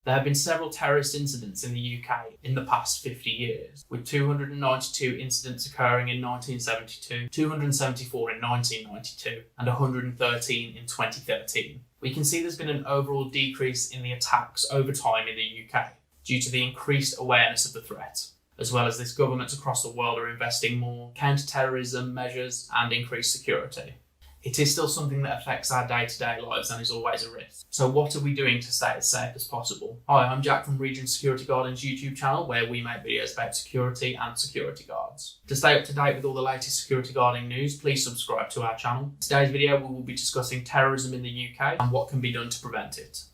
There have been several terrorist incidents in the UK in the past 50 years, with 292 incidents occurring in 1972, 274 in 1992, and 113 in 2013. We can see there's been an overall decrease in the attacks over time in the UK due to the increased awareness of the threat, as well as this governments across the world are investing more counter-terrorism measures and increased security. It is still something that affects our day-to-day lives and is always a risk. So what are we doing to stay as safe as possible? Hi, I'm Jack from Region Security Guardian's YouTube channel, where we make videos about security and security guards. To stay up to date with all the latest security guarding news, please subscribe to our channel. In today's video, we will be discussing terrorism in the UK and what can be done to prevent it.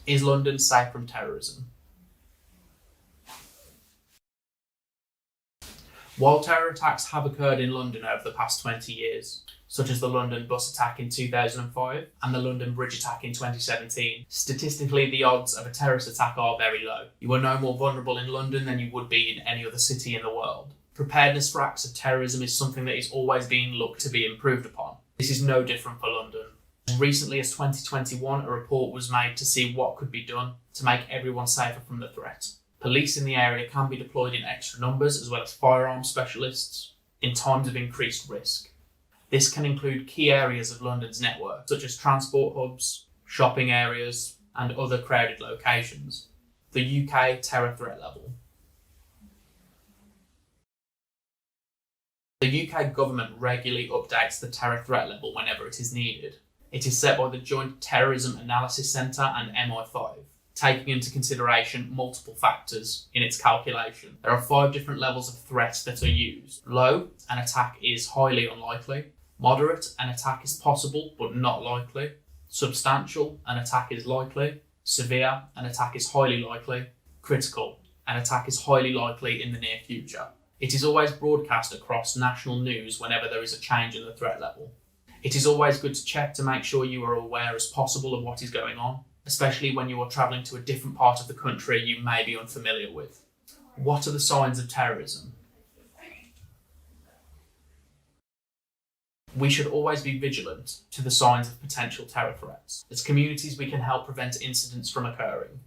Is London safe from terrorism? While terror attacks have occurred in London over the past 20 years, such as the London bus attack in 2005 and the London bridge attack in 2017, statistically the odds of a terrorist attack are very low. You are no more vulnerable in London than you would be in any other city in the world. Preparedness for acts of terrorism is something that is always being looked to be improved upon. This is no different for London. As recently as 2021, a report was made to see what could be done to make everyone safer from the threat. Police in the area can be deployed in extra numbers, as well as firearms specialists, in times of increased risk. This can include key areas of London's network, such as transport hubs, shopping areas, and other crowded locations. The UK terror threat level. The UK government regularly updates the terror threat level whenever it is needed. It is set by the Joint Terrorism Analysis Centre and MI5. Taking into consideration multiple factors in its calculation. There are 5 different levels of threat that are used. Low, an attack is highly unlikely. Moderate, an attack is possible but not likely. Substantial, an attack is likely. Severe, an attack is highly likely. Critical, an attack is highly likely in the near future. It is always broadcast across national news whenever there is a change in the threat level. It is always good to check to make sure you are aware as possible of what is going on, especially when you are travelling to a different part of the country you may be unfamiliar with. What are the signs of terrorism? We should always be vigilant to the signs of potential terror threats. As communities, we can help prevent incidents from occurring.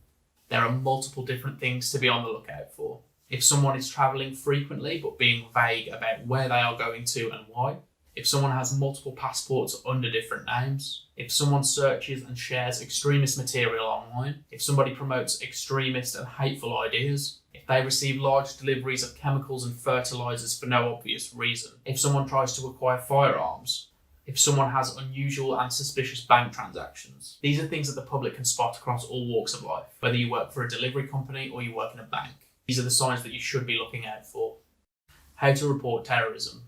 There are multiple different things to be on the lookout for. If someone is travelling frequently but being vague about where they are going to and why, if someone has multiple passports under different names, if someone searches and shares extremist material online, if somebody promotes extremist and hateful ideas, if they receive large deliveries of chemicals and fertilisers for no obvious reason, if someone tries to acquire firearms, if someone has unusual and suspicious bank transactions. These are things that the public can spot across all walks of life, whether you work for a delivery company or you work in a bank. These are the signs that you should be looking out for. How to report terrorism.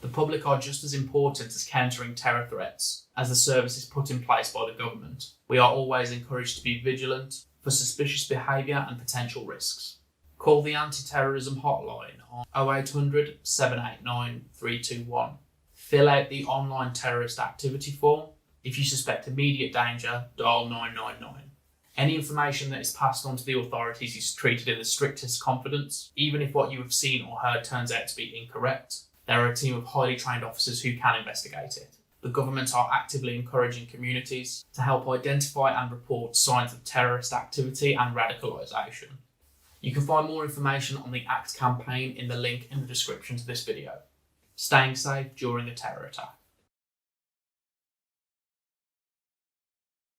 The public are just as important as countering terror threats as the services put in place by the government. We are always encouraged to be vigilant for suspicious behaviour and potential risks. Call the anti-terrorism hotline on 0800 789 321. Fill out the online terrorist activity form. If you suspect immediate danger, dial 999. Any information that is passed on to the authorities is treated in the strictest confidence, even if what you have seen or heard turns out to be incorrect. There are a team of highly trained officers who can investigate it. The government are actively encouraging communities to help identify and report signs of terrorist activity and radicalisation. You can find more information on the ACT campaign in the link in the description to this video. Staying safe during a terror attack.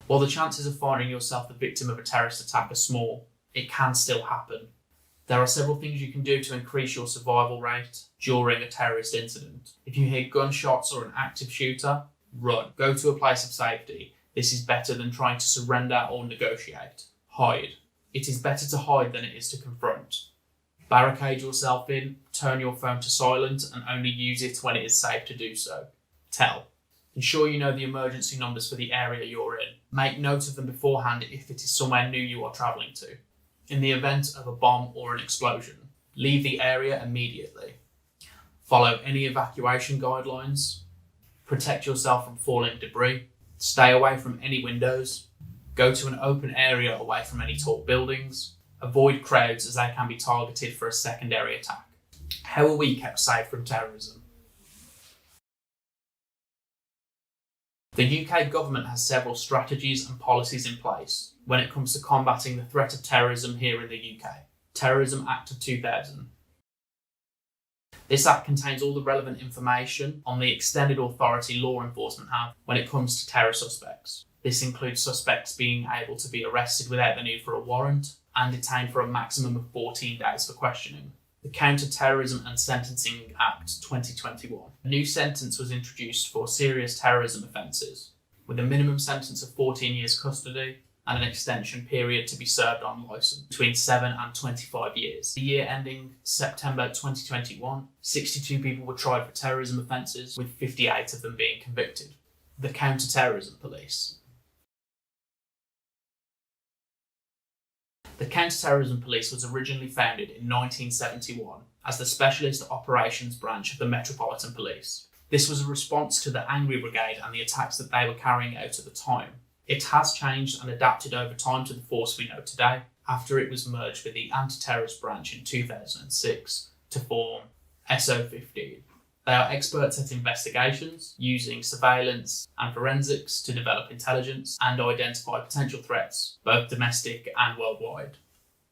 While the chances of finding yourself the victim of a terrorist attack are small, it can still happen. There are several things you can do to increase your survival rate during a terrorist incident. If you hear gunshots or an active shooter, run. Go to a place of safety. This is better than trying to surrender or negotiate. Hide. It is better to hide than it is to confront. Barricade yourself in, turn your phone to silent and only use it when it is safe to do so. Tell. Ensure you know the emergency numbers for the area you're in. Make note of them beforehand if it is somewhere new you are travelling to. In the event of a bomb or an explosion, leave the area immediately. Follow any evacuation guidelines. Protect yourself from falling debris. Stay away from any windows. Go to an open area away from any tall buildings. Avoid crowds as they can be targeted for a secondary attack. How are we kept safe from terrorism? The UK government has several strategies and policies in place when it comes to combating the threat of terrorism here in the UK. Terrorism Act of 2000. This act contains all the relevant information on the extended authority law enforcement have when it comes to terror suspects. This includes suspects being able to be arrested without the need for a warrant and detained for a maximum of 14 days for questioning. The Counter-Terrorism and Sentencing Act 2021. A new sentence was introduced for serious terrorism offences, with a minimum sentence of 14 years custody and an extension period to be served on licence between 7 and 25 years. The year ending September 2021, 62 people were tried for terrorism offences, with 58 of them being convicted. The Counter-Terrorism Police. The Counter-Terrorism Police was originally founded in 1971 as the Specialist Operations Branch of the Metropolitan Police. This was a response to the Angry Brigade and the attacks that they were carrying out at the time. It has changed and adapted over time to the force we know today, after it was merged with the Anti-Terrorist Branch in 2006 to form SO15. They are experts at investigations, using surveillance and forensics to develop intelligence and identify potential threats, both domestic and worldwide,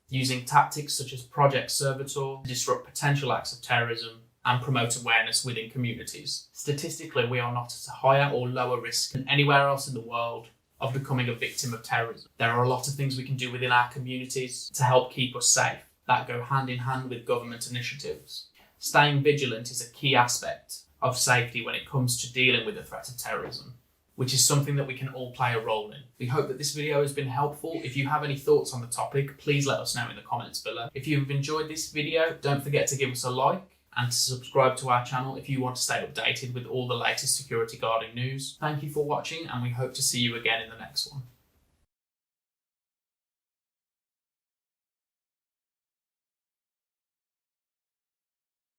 using tactics such as Project Servitor to disrupt potential acts of terrorism and promote awareness within communities. Statistically, we are not at a higher or lower risk than anywhere else in the world of becoming a victim of terrorism. There are a lot of things we can do within our communities to help keep us safe that go hand in hand with government initiatives. Staying vigilant is a key aspect of safety when it comes to dealing with the threat of terrorism, which is something that we can all play a role in. We hope that this video has been helpful. If you have any thoughts on the topic, please let us know in the comments below. If you've enjoyed this video, don't forget to give us a like and to subscribe to our channel if you want to stay updated with all the latest security guarding news. Thank you for watching, and we hope to see you again in the next one.